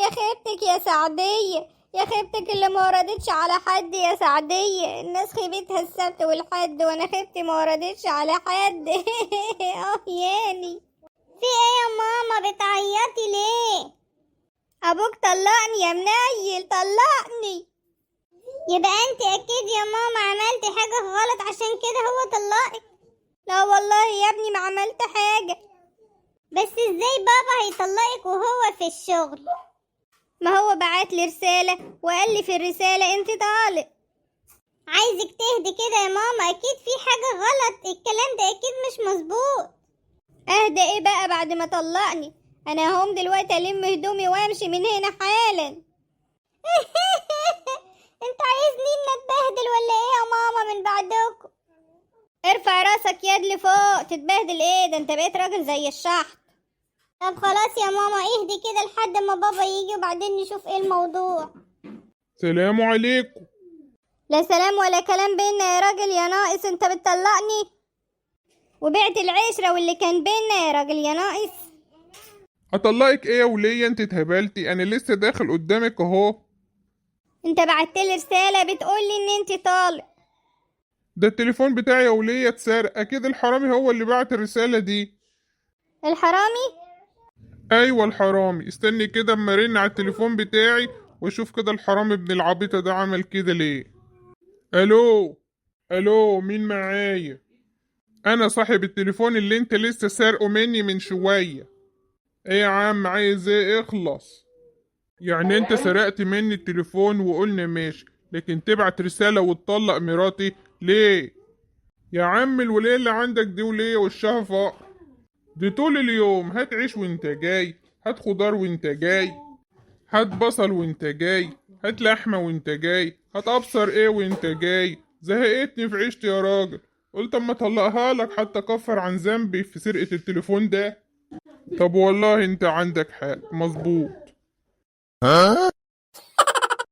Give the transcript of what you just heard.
يا خيبتك يا سعدية، يا خيبتك اللي ما وردتش على حد يا سعدية. الناس خيبتها السبت والحد وانا خيبتي ما وردتش على حد. ياني. في ايه يا ماما بتعيطي ليه؟ ابوك طلقني يا منيل، طلقني. يبقى انت اكيد يا ماما عملتي حاجة غلط عشان كده هو طلقك. لا والله يا ابني ما عملت حاجة. بس ازاي بابا هيطلقك وهو في الشغل؟ ما هو بعت لي رسالة وقال لي في الرسالة انت طالق. عايزك تهدي كده يا ماما، اكيد في حاجة غلط، الكلام ده اكيد مش مظبوط. اهدى ايه بقى بعد ما طلقني؟ انا هقوم دلوقتي الم هدومي وامشي من هنا حالا. انت عايزني نتبهدل ولا ايه يا ماما من بعدكم؟ ارفع راسك يد لفوق، تتبهدل ايه؟ ده انت بقيت راجل زي الشحط. طب خلاص يا ماما اهدي كده لحد ما بابا يجي وبعدين نشوف ايه الموضوع. سلام عليكم. لا سلام ولا كلام بينا يا راجل يا ناقص، انت بتطلقني وبعت العشرة واللي كان بينا يا راجل يا ناقص. اطلقك ايه يا ولية؟ انت اتهبلتي، انا لسه داخل قدامك اهو. انت بعتلي رسالة بتقولي ان انت طالق. ده التليفون بتاعي يا ولية اتسرق، اكيد الحرامي هو اللي بعت الرسالة دي. الحرامي؟ ايوه الحرامي، استني كده اما ارن على التليفون بتاعي واشوف كده الحرامي ابن العبيطة ده عمل كده ليه. الو. الو، مين معايا؟ انا صاحب التليفون اللي انت لسه سارقه مني من شوية. ايه يا عم، عايز ايه؟ اخلص. يعني انت سرقت مني التليفون وقلنا ماشي، لكن تبعت رسالة وتطلق مراتي ليه؟ يا عم الولية اللي عندك دي ولية وشها فقر، دي طول اليوم هات عيش وانت جاي، هات خضار وانت جاي، هات بصل وانت جاي، هات لحمة وانت جاي، هات ابصر ايه وانت جاي. زهقتني في عيشتي يا راجل، قلت اما اطلقها لك حتى كفر عن ذنبي في سرقة التليفون ده. طب والله انت عندك حق مظبوط.